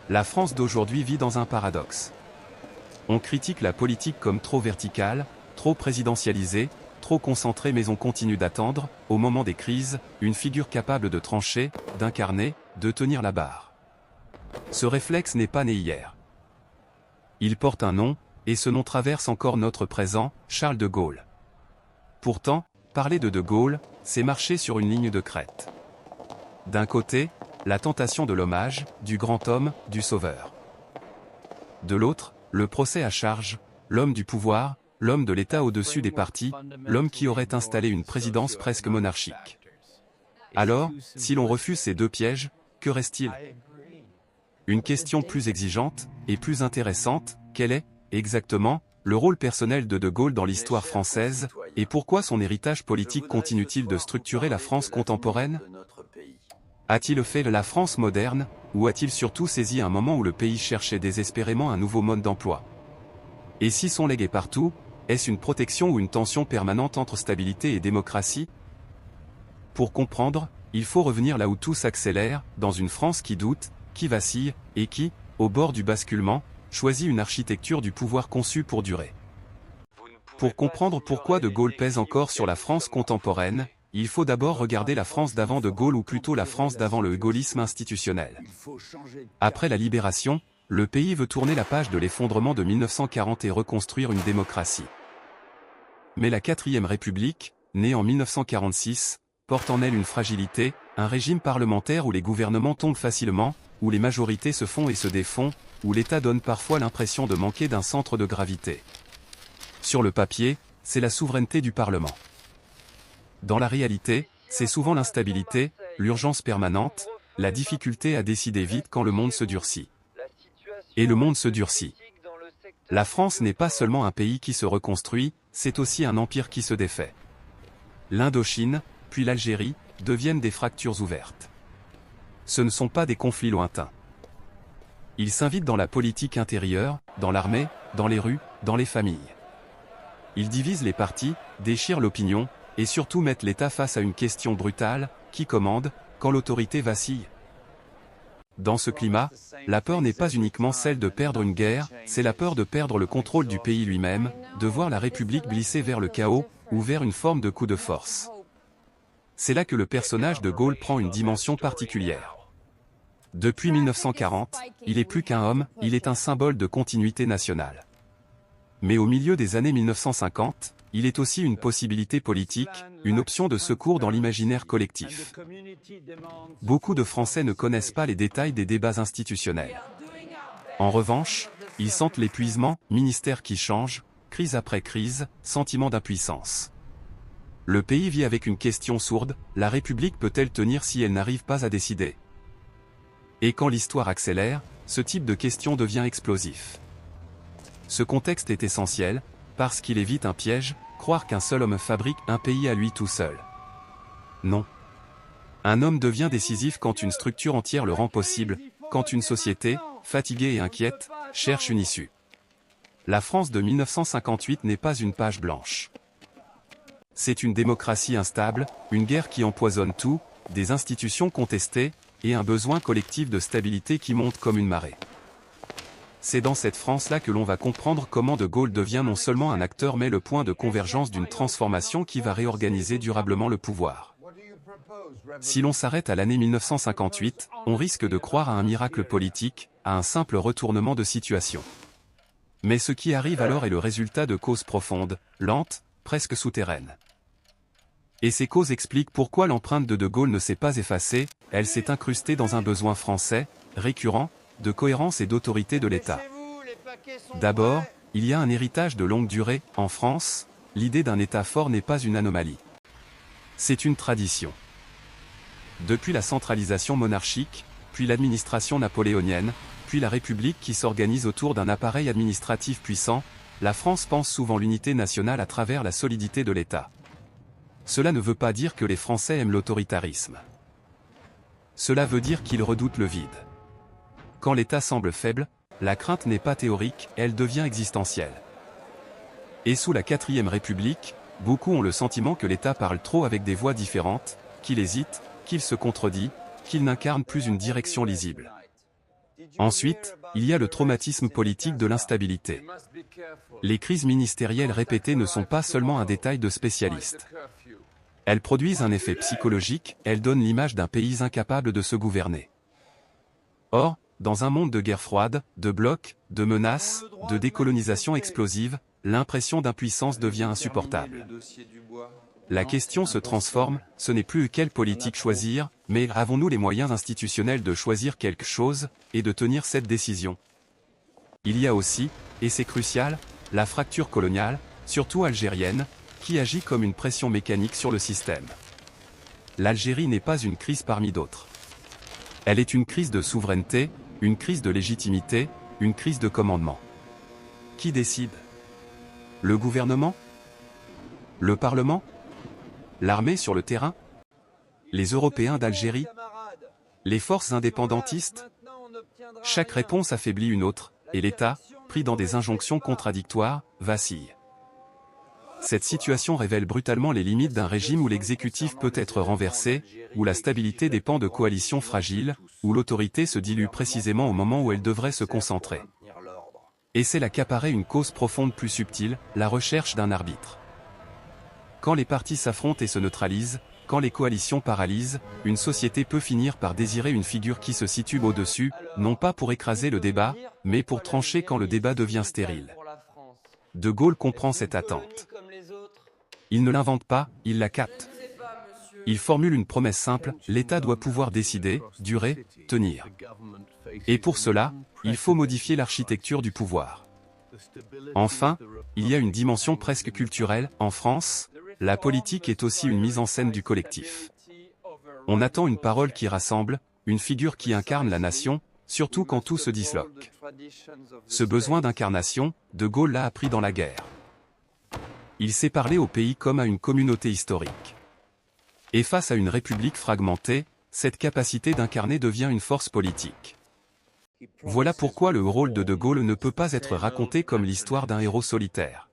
La France d'aujourd'hui vit dans un paradoxe. On critique la politique comme trop verticale, trop présidentialisée, trop concentrée, mais on continue d'attendre, au moment des crises, une figure capable de trancher, d'incarner, de tenir la barre. Ce réflexe n'est pas né hier. Il porte un nom, et ce nom traverse encore notre présent, Charles de Gaulle. Pourtant, parler de Gaulle, c'est marcher sur une ligne de crête. D'un côté, la tentation de l'hommage, du grand homme, du sauveur. De l'autre, le procès à charge, l'homme du pouvoir, l'homme de l'État au-dessus des partis, l'homme qui aurait installé une présidence presque monarchique. Alors, si l'on refuse ces deux pièges, que reste-t-il? Une question plus exigeante, et plus intéressante, quel est, exactement, le rôle personnel de Gaulle dans l'histoire française, et pourquoi son héritage politique continue-t-il de structurer la France contemporaine? A-t-il fait de la France moderne, ou a-t-il surtout saisi un moment où le pays cherchait désespérément un nouveau mode d'emploi? Et si son legs est partout, est-ce une protection ou une tension permanente entre stabilité et démocratie? Pour comprendre, il faut revenir là où tout s'accélère, dans une France qui doute, qui vacille, et qui, au bord du basculement, choisit une architecture du pouvoir conçue pour durer. Pour comprendre pourquoi de Gaulle pèse encore sur la France contemporaine, il faut d'abord regarder la France d'avant de Gaulle, ou plutôt la France d'avant le gaullisme institutionnel. Après la libération, le pays veut tourner la page de l'effondrement de 1940 et reconstruire une démocratie. Mais la 4e République, née en 1946, porte en elle une fragilité, un régime parlementaire où les gouvernements tombent facilement, où les majorités se font et se défont, où l'État donne parfois l'impression de manquer d'un centre de gravité. Sur le papier, c'est la souveraineté du Parlement. Dans la réalité, c'est souvent l'instabilité, l'urgence permanente, la difficulté à décider vite quand le monde se durcit. Et le monde se durcit. La France n'est pas seulement un pays qui se reconstruit, c'est aussi un empire qui se défait. L'Indochine, puis l'Algérie, deviennent des fractures ouvertes. Ce ne sont pas des conflits lointains. Ils s'invitent dans la politique intérieure, dans l'armée, dans les rues, dans les familles. Ils divisent les partis, déchirent l'opinion, et surtout mettent l'État face à une question brutale, qui commande, quand l'autorité vacille? Dans ce climat, la peur n'est pas uniquement celle de perdre une guerre, c'est la peur de perdre le contrôle du pays lui-même, de voir la République glisser vers le chaos, ou vers une forme de coup de force. C'est là que le personnage de Gaulle prend une dimension particulière. Depuis 1940, il est plus qu'un homme, il est un symbole de continuité nationale. Mais au milieu des années 1950, il est aussi une possibilité politique, une option de secours dans l'imaginaire collectif. Beaucoup de Français ne connaissent pas les détails des débats institutionnels. En revanche, ils sentent l'épuisement, ministère qui change, crise après crise, sentiment d'impuissance. Le pays vit avec une question sourde, la République peut-elle tenir si elle n'arrive pas à décider? Et quand l'histoire accélère, ce type de question devient explosif. Ce contexte est essentiel, parce qu'il évite un piège, croire qu'un seul homme fabrique un pays à lui tout seul. Non. Un homme devient décisif quand une structure entière le rend possible, quand une société, fatiguée et inquiète, cherche une issue. La France de 1958 n'est pas une page blanche. C'est une démocratie instable, une guerre qui empoisonne tout, des institutions contestées, et un besoin collectif de stabilité qui monte comme une marée. C'est dans cette France-là que l'on va comprendre comment de Gaulle devient non seulement un acteur mais le point de convergence d'une transformation qui va réorganiser durablement le pouvoir. Si l'on s'arrête à l'année 1958, on risque de croire à un miracle politique, à un simple retournement de situation. Mais ce qui arrive alors est le résultat de causes profondes, lentes, presque souterraines. Et ces causes expliquent pourquoi l'empreinte de Gaulle ne s'est pas effacée, elle s'est incrustée dans un besoin français, récurrent, de cohérence et d'autorité de l'État. D'abord, il y a un héritage de longue durée. En France, l'idée d'un État fort n'est pas une anomalie. C'est une tradition. Depuis la centralisation monarchique, puis l'administration napoléonienne, puis la République qui s'organise autour d'un appareil administratif puissant, la France pense souvent l'unité nationale à travers la solidité de l'État. Cela ne veut pas dire que les Français aiment l'autoritarisme. Cela veut dire qu'ils redoutent le vide. Quand l'État semble faible, la crainte n'est pas théorique, elle devient existentielle. Et sous la 4e République, beaucoup ont le sentiment que l'État parle trop avec des voix différentes, qu'il hésite, qu'il se contredit, qu'il n'incarne plus une direction lisible. Ensuite, il y a le traumatisme politique de l'instabilité. Les crises ministérielles répétées ne sont pas seulement un détail de spécialistes. Elles produisent un effet psychologique, elles donnent l'image d'un pays incapable de se gouverner. Or, dans un monde de guerre froide, de blocs, de menaces, de décolonisation explosive, l'impression d'impuissance devient insupportable. La question se transforme, ce n'est plus quelle politique choisir, mais avons-nous les moyens institutionnels de choisir quelque chose, et de tenir cette décision? Il y a aussi, et c'est crucial, la fracture coloniale, surtout algérienne, qui agit comme une pression mécanique sur le système. L'Algérie n'est pas une crise parmi d'autres. Elle est une crise de souveraineté, une crise de légitimité, une crise de commandement. Qui décide? Le gouvernement? Le Parlement? L'armée sur le terrain? Les Européens d'Algérie? Les forces indépendantistes? Chaque réponse affaiblit une autre, et l'État, pris dans des injonctions contradictoires, vacille. Cette situation révèle brutalement les limites d'un régime où l'exécutif peut être renversé, où la stabilité dépend de coalitions fragiles, où l'autorité se dilue précisément au moment où elle devrait se concentrer. Et c'est là qu'apparaît une cause profonde plus subtile, la recherche d'un arbitre. Quand les partis s'affrontent et se neutralisent, quand les coalitions paralysent, une société peut finir par désirer une figure qui se situe au-dessus, non pas pour écraser le débat, mais pour trancher quand le débat devient stérile. De Gaulle comprend cette attente. Il ne l'invente pas, il la capte. Il formule une promesse simple, l'État doit pouvoir décider, durer, tenir. Et pour cela, il faut modifier l'architecture du pouvoir. Enfin, il y a une dimension presque culturelle, en France, la politique est aussi une mise en scène du collectif. On attend une parole qui rassemble, une figure qui incarne la nation, surtout quand tout se disloque. Ce besoin d'incarnation, De Gaulle l'a appris dans la guerre. Il sait parler au pays comme à une communauté historique. Et face à une république fragmentée, cette capacité d'incarner devient une force politique. Voilà pourquoi le rôle de Gaulle ne peut pas être raconté comme l'histoire d'un héros solitaire.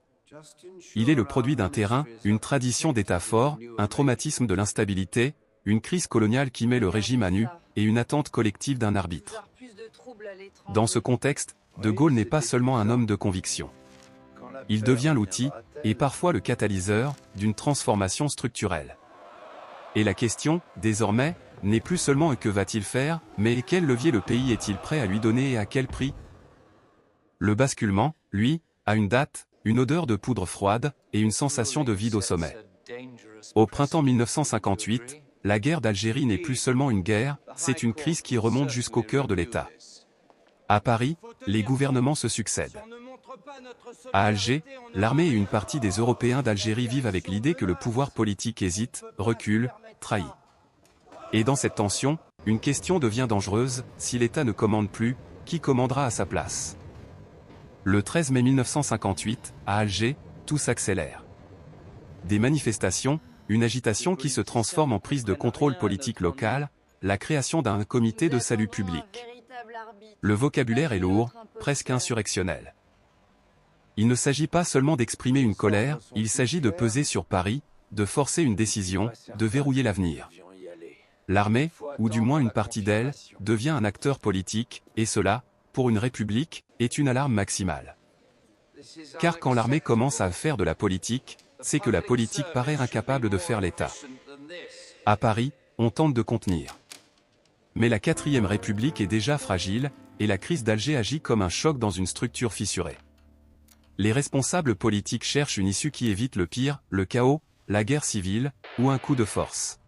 Il est le produit d'un terrain, une tradition d'État fort, un traumatisme de l'instabilité, une crise coloniale qui met le régime à nu, et une attente collective d'un arbitre. Dans ce contexte, De Gaulle n'est pas seulement un homme de conviction. Il devient l'outil, et parfois le catalyseur, d'une transformation structurelle. Et la question, désormais, n'est plus seulement que va-t-il faire, mais quel levier le pays est-il prêt à lui donner et à quel prix? Le basculement, lui, a une date, une odeur de poudre froide, et une sensation de vide au sommet. Au printemps 1958, la guerre d'Algérie n'est plus seulement une guerre, c'est une crise qui remonte jusqu'au cœur de l'État. À Paris, les gouvernements se succèdent. À Alger, l'armée et une partie des Européens d'Algérie vivent avec l'idée que le pouvoir politique hésite, recule, trahit. Et dans cette tension, une question devient dangereuse, si l'État ne commande plus, qui commandera à sa place? Le 13 mai 1958, à Alger, tout s'accélère. Des manifestations, une agitation qui se transforme en prise de contrôle politique locale, la création d'un comité de salut public. Le vocabulaire est lourd, presque insurrectionnel. Il ne s'agit pas seulement d'exprimer une colère, il s'agit de peser sur Paris, de forcer une décision, de verrouiller l'avenir. L'armée, ou du moins une partie d'elle, devient un acteur politique, et cela, pour une république, est une alarme maximale. Car quand l'armée commence à faire de la politique, c'est que la politique paraît incapable de faire l'État. À Paris, on tente de contenir. Mais la 4e République est déjà fragile, et la crise d'Alger agit comme un choc dans une structure fissurée. Les responsables politiques cherchent une issue qui évite le pire, le chaos, la guerre civile, ou un coup de force.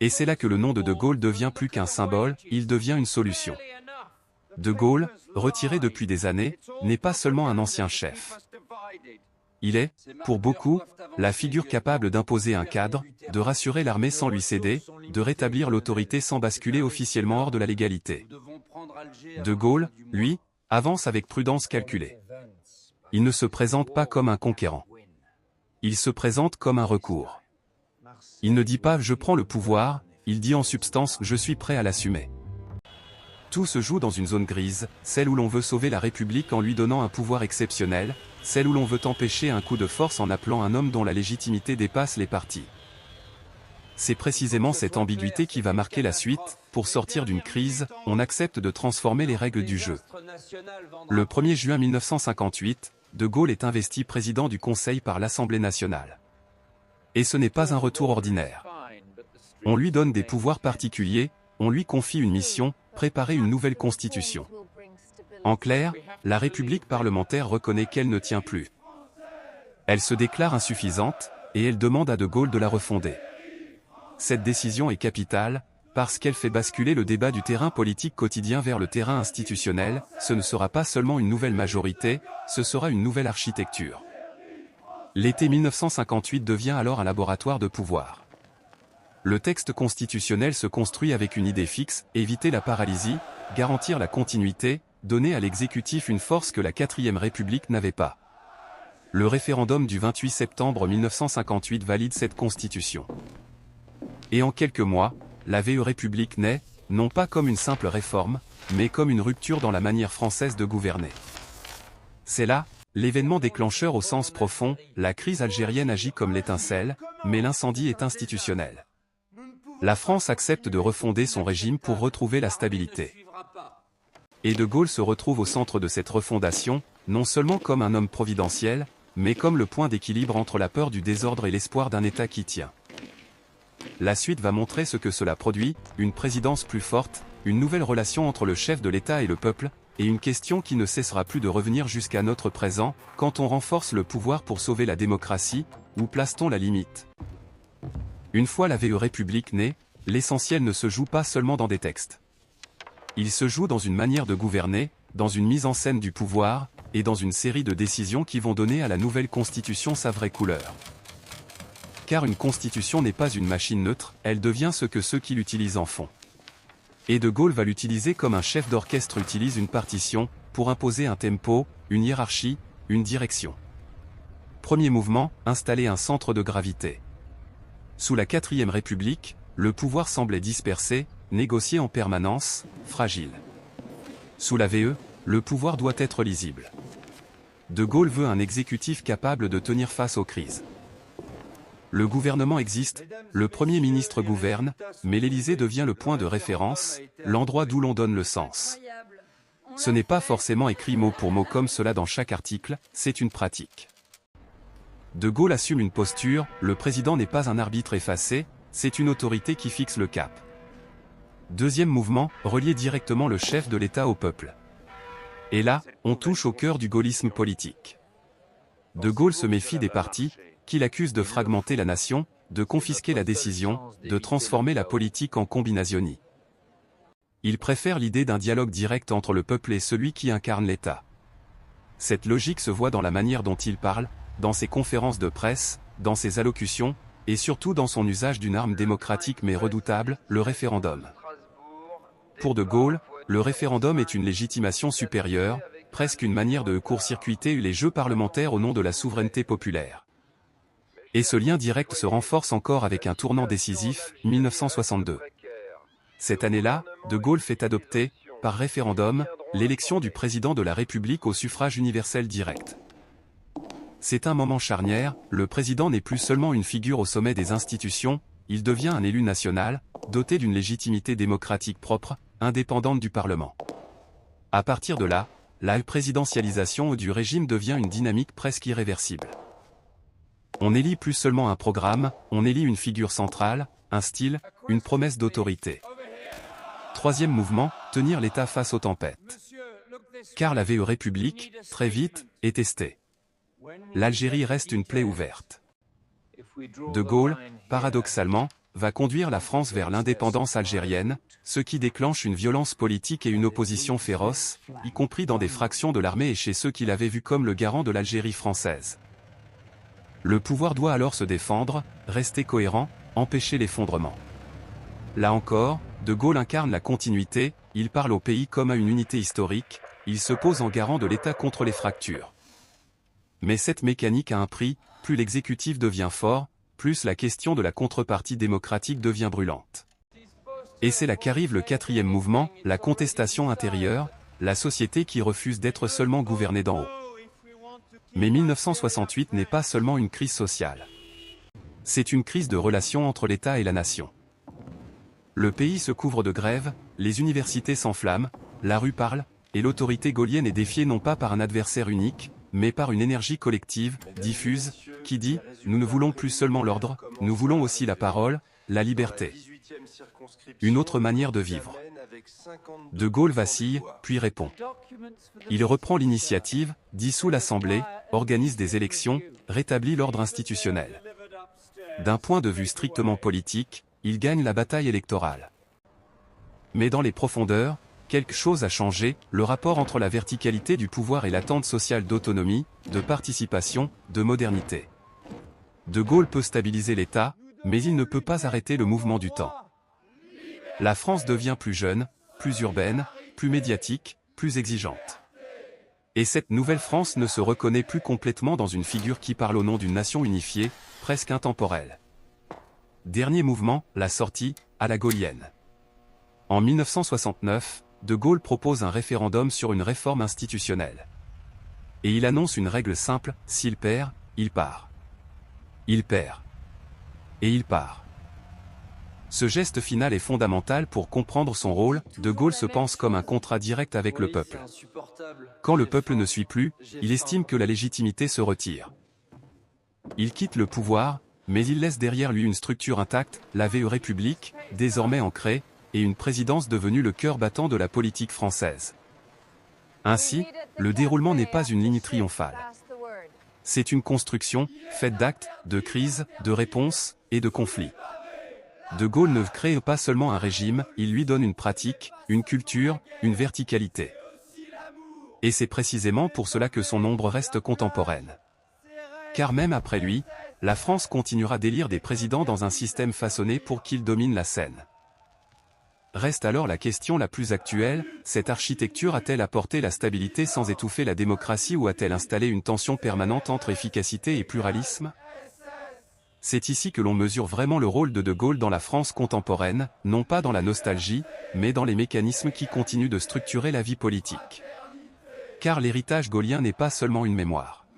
Et c'est là que le nom de Gaulle devient plus qu'un symbole, il devient une solution. De Gaulle, retiré depuis des années, n'est pas seulement un ancien chef. Il est, pour beaucoup, la figure capable d'imposer un cadre, de rassurer l'armée sans lui céder, de rétablir l'autorité sans basculer officiellement hors de la légalité. De Gaulle, lui, avance avec prudence calculée. Il ne se présente pas comme un conquérant. Il se présente comme un recours. Il ne dit pas « je prends le pouvoir », il dit en substance « je suis prêt à l'assumer ». Tout se joue dans une zone grise, celle où l'on veut sauver la République en lui donnant un pouvoir exceptionnel, celle où l'on veut empêcher un coup de force en appelant un homme dont la légitimité dépasse les partis. c'est précisément cette ambiguïté qui va marquer la suite. Pour sortir d'une crise, on accepte de transformer les règles du jeu. Le 1er juin 1958, De Gaulle est investi président du Conseil par l'Assemblée nationale. Et ce n'est pas un retour ordinaire. On lui donne des pouvoirs particuliers, on lui confie une mission, préparer une nouvelle constitution. En clair, la République parlementaire reconnaît qu'elle ne tient plus. Elle se déclare insuffisante, et elle demande à De Gaulle de la refonder. Cette décision est capitale, parce qu'elle fait basculer le débat du terrain politique quotidien vers le terrain institutionnel. Ce ne sera pas seulement une nouvelle majorité, ce sera une nouvelle architecture. L'été 1958 devient alors un laboratoire de pouvoir. Le texte constitutionnel se construit avec une idée fixe, éviter la paralysie, garantir la continuité, donner à l'exécutif une force que la 4e République n'avait pas. Le référendum du 28 septembre 1958 valide cette constitution. Et en quelques mois, la VE République naît, non pas comme une simple réforme, mais comme une rupture dans la manière française de gouverner. C'est là, l'événement déclencheur au sens profond, la crise algérienne agit comme l'étincelle, mais l'incendie est institutionnel. La France accepte de refonder son régime pour retrouver la stabilité. Et De Gaulle se retrouve au centre de cette refondation, non seulement comme un homme providentiel, mais comme le point d'équilibre entre la peur du désordre et l'espoir d'un État qui tient. La suite va montrer ce que cela produit, une présidence plus forte, une nouvelle relation entre le chef de l'État et le peuple, et une question qui ne cessera plus de revenir jusqu'à notre présent, quand on renforce le pouvoir pour sauver la démocratie, où place-t-on la limite? Une fois la VE République née, l'essentiel ne se joue pas seulement dans des textes. Il se joue dans une manière de gouverner, dans une mise en scène du pouvoir, et dans une série de décisions qui vont donner à la nouvelle constitution sa vraie couleur. Car une constitution n'est pas une machine neutre, elle devient ce que ceux qui l'utilisent en font. Et De Gaulle va l'utiliser comme un chef d'orchestre utilise une partition, pour imposer un tempo, une hiérarchie, une direction. Premier mouvement, installer un centre de gravité. Sous la 4e République, le pouvoir semblait dispersé, négocié en permanence, fragile. Sous la VE, le pouvoir doit être lisible. De Gaulle veut un exécutif capable de tenir face aux crises. Le gouvernement existe, le Premier ministre gouverne, mais l'Élysée devient le point de référence, l'endroit d'où l'on donne le sens. Ce n'est pas forcément écrit mot pour mot comme cela dans chaque article, c'est une pratique. De Gaulle assume une posture, le président n'est pas un arbitre effacé, c'est une autorité qui fixe le cap. Deuxième mouvement, relier directement le chef de l'État au peuple. Et là, on touche au cœur du gaullisme politique. De Gaulle se méfie des partis, qui l'accusent de fragmenter la nation, de confisquer la décision, de transformer la politique en combinationnie. Il préfère l'idée d'un dialogue direct entre le peuple et celui qui incarne l'État. Cette logique se voit dans la manière dont il parle, dans ses conférences de presse, dans ses allocutions, et surtout dans son usage d'une arme démocratique mais redoutable, le référendum. Pour De Gaulle, le référendum est une légitimation supérieure, presque une manière de court-circuiter les jeux parlementaires au nom de la souveraineté populaire. Et ce lien direct se renforce encore avec un tournant décisif, 1962. Cette année-là, De Gaulle fait adopter, par référendum, l'élection du président de la République au suffrage universel direct. C'est un moment charnière, le président n'est plus seulement une figure au sommet des institutions, il devient un élu national, doté d'une légitimité démocratique propre, indépendante du Parlement. À partir de là, la présidentialisation du régime devient une dynamique presque irréversible. On élit plus seulement un programme, on élit une figure centrale, un style, une promesse d'autorité. Troisième mouvement, tenir l'État face aux tempêtes. Car la VE République, très vite, est testée. L'Algérie reste une plaie ouverte. De Gaulle, paradoxalement, va conduire la France vers l'indépendance algérienne, ce qui déclenche une violence politique et une opposition féroce, y compris dans des fractions de l'armée et chez ceux qui l'avaient vu comme le garant de l'Algérie française. Le pouvoir doit alors se défendre, rester cohérent, empêcher l'effondrement. Là encore, De Gaulle incarne la continuité, il parle au pays comme à une unité historique, il se pose en garant de l'État contre les fractures. Mais cette mécanique a un prix, plus l'exécutif devient fort, plus la question de la contrepartie démocratique devient brûlante. Et c'est là qu'arrive le 4e mouvement, la contestation intérieure, la société qui refuse d'être seulement gouvernée d'en haut. Mais 1968 n'est pas seulement une crise sociale. C'est une crise de relations entre l'État et la nation. Le pays se couvre de grèves, les universités s'enflamment, la rue parle, et l'autorité gaullienne est défiée non pas par un adversaire unique, mais par une énergie collective, diffuse, qui dit « Nous ne voulons plus seulement l'ordre, nous voulons aussi la parole, la liberté. » Une autre manière de vivre. De Gaulle vacille, puis répond. Il reprend l'initiative, dissout l'Assemblée, organise des élections, rétablit l'ordre institutionnel. D'un point de vue strictement politique, il gagne la bataille électorale. Mais dans les profondeurs, quelque chose a changé, le rapport entre la verticalité du pouvoir et l'attente sociale d'autonomie, de participation, de modernité. De Gaulle peut stabiliser l'État, mais il ne peut pas arrêter le mouvement du temps. La France devient plus jeune, plus urbaine, plus médiatique, plus exigeante. Et cette nouvelle France ne se reconnaît plus complètement dans une figure qui parle au nom d'une nation unifiée, presque intemporelle. Dernier mouvement, la sortie, à la gaullienne. En 1969, De Gaulle propose un référendum sur une réforme institutionnelle. Et il annonce une règle simple, s'il perd, il part. Il perd. Et il part. Ce geste final est fondamental pour comprendre son rôle. De Gaulle se pense comme un contrat direct avec le peuple. Quand le peuple ne suit plus, il estime que la légitimité se retire. Il quitte le pouvoir, mais il laisse derrière lui une structure intacte, la VE République, désormais ancrée, et une présidence devenue le cœur battant de la politique française. Ainsi, le déroulement n'est pas une ligne triomphale. C'est une construction, faite d'actes, de crises, de réponses, et de conflits. De Gaulle ne crée pas seulement un régime, il lui donne une pratique, une culture, une verticalité. Et c'est précisément pour cela que son ombre reste contemporaine. Car même après lui, la France continuera d'élire des présidents dans un système façonné pour qu'ils dominent la scène. Reste alors la question la plus actuelle, cette architecture a-t-elle apporté la stabilité sans étouffer la démocratie ou a-t-elle installé une tension permanente entre efficacité et pluralisme ? C'est ici que l'on mesure vraiment le rôle de De Gaulle dans la France contemporaine, non pas dans la nostalgie, mais dans les mécanismes qui continuent de structurer la vie politique. Car l'héritage gaullien n'est pas seulement une mémoire.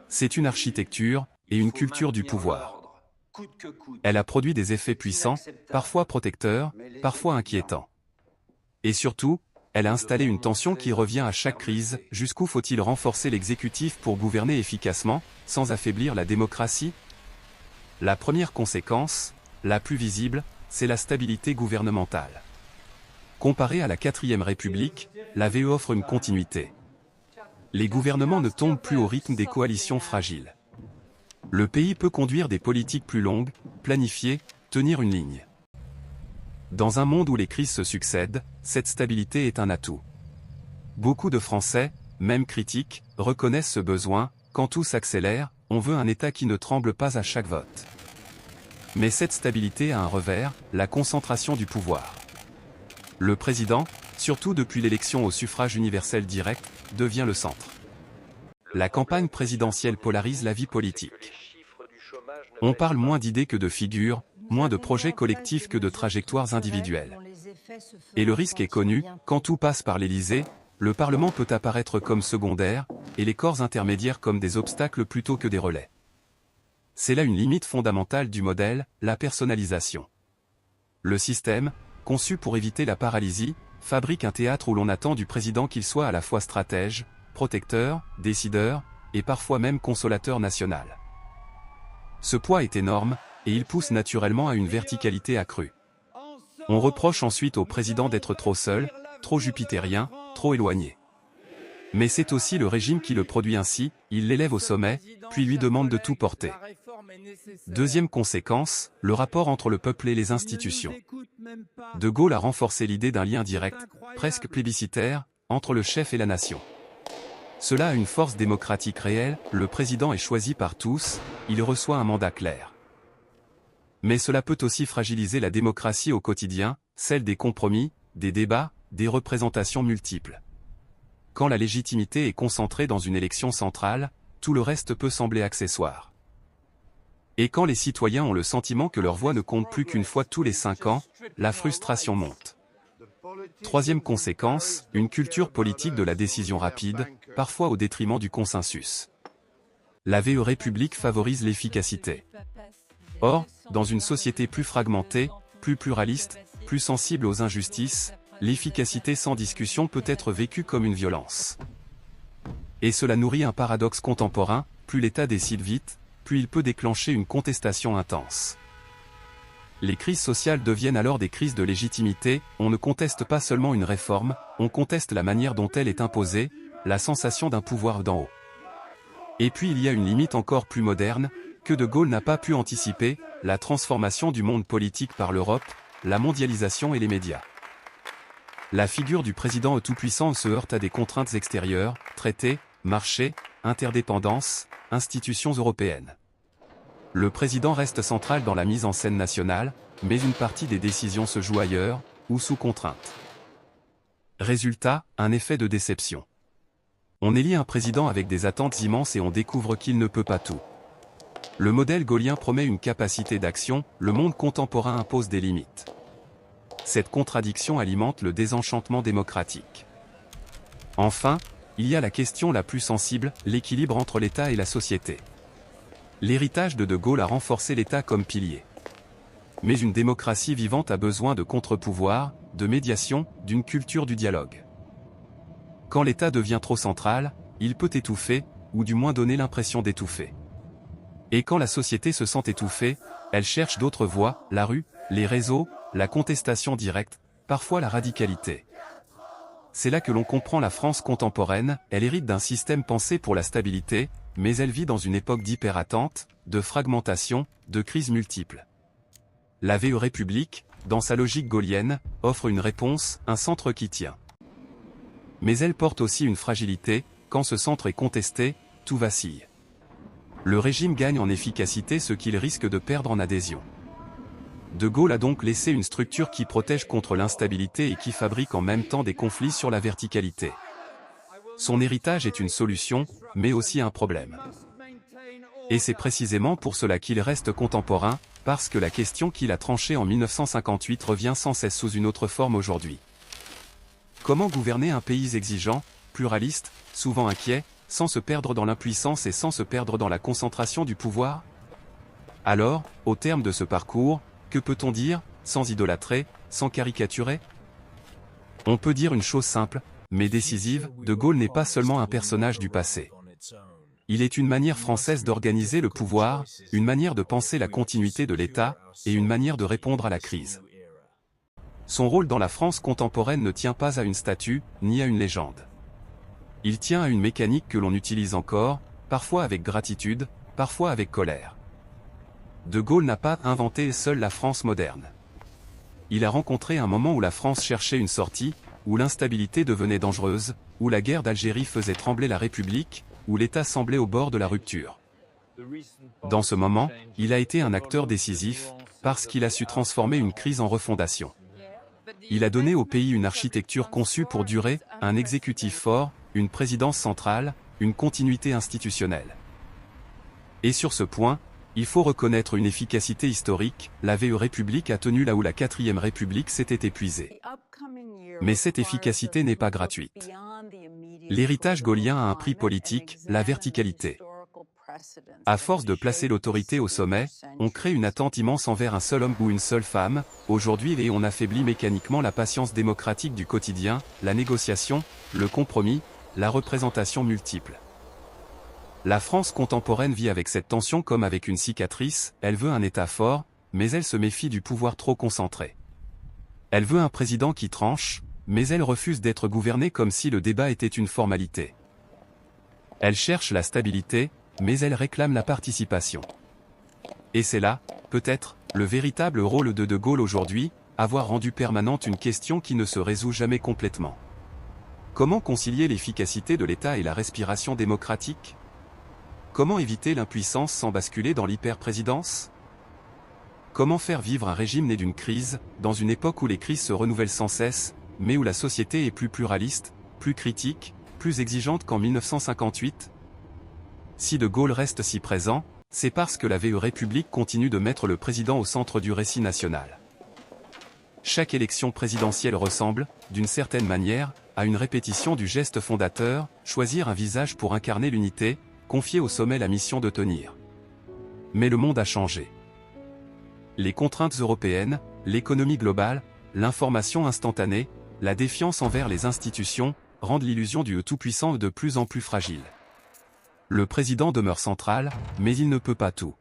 C'est une architecture, et une culture du pouvoir. Elle a produit des effets puissants, parfois protecteurs, parfois inquiétants. Et surtout, elle a installé une tension qui revient à chaque crise, jusqu'où faut-il renforcer l'exécutif pour gouverner efficacement, sans affaiblir la démocratie ? La première conséquence, la plus visible, c'est la stabilité gouvernementale. Comparée à la 4e République, la VE offre une continuité. Les gouvernements ne tombent plus au rythme des coalitions fragiles. Le pays peut conduire des politiques plus longues, planifier, tenir une ligne. Dans un monde où les crises se succèdent, cette stabilité est un atout. Beaucoup de Français, même critiques, reconnaissent ce besoin. Quand tout s'accélère, on veut un État qui ne tremble pas à chaque vote. Mais cette stabilité a un revers, la concentration du pouvoir. Le président, surtout depuis l'élection au suffrage universel direct, devient le centre. La campagne présidentielle polarise la vie politique. On parle moins d'idées que de figures, moins de projets collectifs que de trajectoires individuelles. Et le risque est connu, quand tout passe par l'Élysée, le Parlement peut apparaître comme secondaire, et les corps intermédiaires comme des obstacles plutôt que des relais. C'est là une limite fondamentale du modèle, la personnalisation. Le système, conçu pour éviter la paralysie, fabrique un théâtre où l'on attend du président qu'il soit à la fois stratège, protecteur, décideur, et parfois même consolateur national. Ce poids est énorme, et il pousse naturellement à une verticalité accrue. On reproche ensuite au président d'être trop seul, trop jupitérien, trop éloigné. Mais c'est aussi le régime qui le produit ainsi, il l'élève au sommet, puis lui demande de tout porter. Deuxième conséquence, le rapport entre le peuple et les institutions. De Gaulle a renforcé l'idée d'un lien direct, presque plébiscitaire, entre le chef et la nation. Cela a une force démocratique réelle, le président est choisi par tous, il reçoit un mandat clair. Mais cela peut aussi fragiliser la démocratie au quotidien, celle des compromis, des débats, des représentations multiples. Quand la légitimité est concentrée dans une élection centrale, tout le reste peut sembler accessoire. Et quand les citoyens ont le sentiment que leur voix ne compte plus qu'une fois tous les 5 ans, la frustration monte. Troisième conséquence, une culture politique de la décision rapide, parfois au détriment du consensus. La VE République favorise l'efficacité. Or, dans une société plus fragmentée, plus pluraliste, plus sensible aux injustices, l'efficacité sans discussion peut être vécue comme une violence. Et cela nourrit un paradoxe contemporain, plus l'État décide vite, plus il peut déclencher une contestation intense. Les crises sociales deviennent alors des crises de légitimité, on ne conteste pas seulement une réforme, on conteste la manière dont elle est imposée, la sensation d'un pouvoir d'en haut. Et puis il y a une limite encore plus moderne, que De Gaulle n'a pas pu anticiper, la transformation du monde politique par l'Europe, la mondialisation et les médias. La figure du président tout-puissant se heurte à des contraintes extérieures, traités, marchés, interdépendances, institutions européennes. Le président reste central dans la mise en scène nationale, mais une partie des décisions se joue ailleurs, ou sous contrainte. Résultat, un effet de déception. On élit un président avec des attentes immenses et on découvre qu'il ne peut pas tout. Le modèle gaullien promet une capacité d'action, le monde contemporain impose des limites. Cette contradiction alimente le désenchantement démocratique. Enfin, il y a la question la plus sensible, l'équilibre entre l'État et la société. L'héritage de Gaulle a renforcé l'État comme pilier. Mais une démocratie vivante a besoin de contre-pouvoirs, de médiation, d'une culture du dialogue. Quand l'État devient trop central, il peut étouffer, ou du moins donner l'impression d'étouffer. Et quand la société se sent étouffée, elle cherche d'autres voies, la rue, les réseaux, la contestation directe, parfois la radicalité. C'est là que l'on comprend la France contemporaine, elle hérite d'un système pensé pour la stabilité, mais elle vit dans une époque d'hyper-attente, de fragmentation, de crises multiples. La VE République, dans sa logique gaulienne, offre une réponse, un centre qui tient. Mais elle porte aussi une fragilité, quand ce centre est contesté, tout vacille. Le régime gagne en efficacité ce qu'il risque de perdre en adhésion. De Gaulle a donc laissé une structure qui protège contre l'instabilité et qui fabrique en même temps des conflits sur la verticalité. Son héritage est une solution, mais aussi un problème. Et c'est précisément pour cela qu'il reste contemporain, parce que la question qu'il a tranchée en 1958 revient sans cesse sous une autre forme aujourd'hui. Comment gouverner un pays exigeant, pluraliste, souvent inquiet, sans se perdre dans l'impuissance et sans se perdre dans la concentration du pouvoir? Alors, au terme de ce parcours, que peut-on dire, sans idolâtrer, sans caricaturer? On peut dire une chose simple, mais décisive, De Gaulle n'est pas seulement un personnage du passé. Il est une manière française d'organiser le pouvoir, une manière de penser la continuité de l'État, et une manière de répondre à la crise. Son rôle dans la France contemporaine ne tient pas à une statue, ni à une légende. Il tient à une mécanique que l'on utilise encore, parfois avec gratitude, parfois avec colère. De Gaulle n'a pas inventé seul la France moderne. Il a rencontré un moment où la France cherchait une sortie, où l'instabilité devenait dangereuse, où la guerre d'Algérie faisait trembler la République, où l'État semblait au bord de la rupture. Dans ce moment, il a été un acteur décisif, parce qu'il a su transformer une crise en refondation. Il a donné au pays une architecture conçue pour durer, un exécutif fort, une présidence centrale, une continuité institutionnelle. Et sur ce point, il faut reconnaître une efficacité historique, la VE République a tenu là où la 4e République s'était épuisée. Mais cette efficacité n'est pas gratuite. L'héritage gaullien a un prix politique, la verticalité. À force de placer l'autorité au sommet, on crée une attente immense envers un seul homme ou une seule femme, aujourd'hui et on affaiblit mécaniquement la patience démocratique du quotidien, la négociation, le compromis, la représentation multiple. La France contemporaine vit avec cette tension comme avec une cicatrice, elle veut un État fort, mais elle se méfie du pouvoir trop concentré. Elle veut un président qui tranche, mais elle refuse d'être gouvernée comme si le débat était une formalité. Elle cherche la stabilité, mais elle réclame la participation. Et c'est là, peut-être, le véritable rôle de Gaulle aujourd'hui, avoir rendu permanente une question qui ne se résout jamais complètement. Comment concilier l'efficacité de l'État et la respiration démocratique? Comment éviter l'impuissance sans basculer dans l'hyper-présidence? Comment faire vivre un régime né d'une crise, dans une époque où les crises se renouvellent sans cesse, mais où la société est plus pluraliste, plus critique, plus exigeante qu'en 1958? Si De Gaulle reste si présent, c'est parce que la VE République continue de mettre le président au centre du récit national. Chaque élection présidentielle ressemble, d'une certaine manière, à une répétition du geste fondateur, choisir un visage pour incarner l'unité, confier au sommet la mission de tenir. Mais le monde a changé. Les contraintes européennes, l'économie globale, l'information instantanée, la défiance envers les institutions, rendent l'illusion du tout-puissant de plus en plus fragile. Le président demeure central, mais il ne peut pas tout.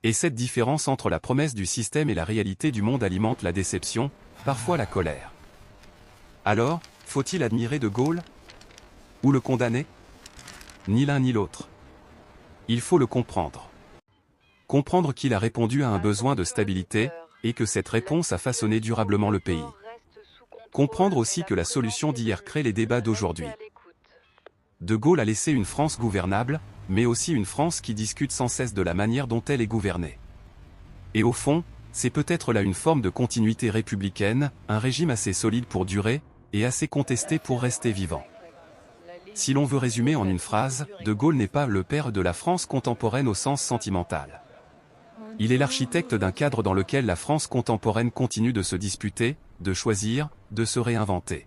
Et cette différence entre la promesse du système et la réalité du monde alimente la déception, parfois la colère. Alors, faut-il admirer De Gaulle? Ou le condamner? Ni l'un ni l'autre. Il faut le comprendre. Comprendre qu'il a répondu à un besoin de stabilité, et que cette réponse a façonné durablement le pays. Comprendre aussi que la solution d'hier crée les débats d'aujourd'hui. De Gaulle a laissé une France gouvernable, mais aussi une France qui discute sans cesse de la manière dont elle est gouvernée. Et au fond, c'est peut-être là une forme de continuité républicaine, un régime assez solide pour durer, et assez contesté pour rester vivant. Si l'on veut résumer en une phrase, De Gaulle n'est pas le père de la France contemporaine au sens sentimental. Il est l'architecte d'un cadre dans lequel la France contemporaine continue de se disputer, de choisir, de se réinventer.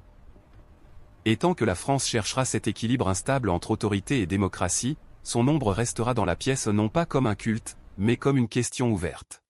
Et tant que la France cherchera cet équilibre instable entre autorité et démocratie, son ombre restera dans la pièce non pas comme un culte, mais comme une question ouverte.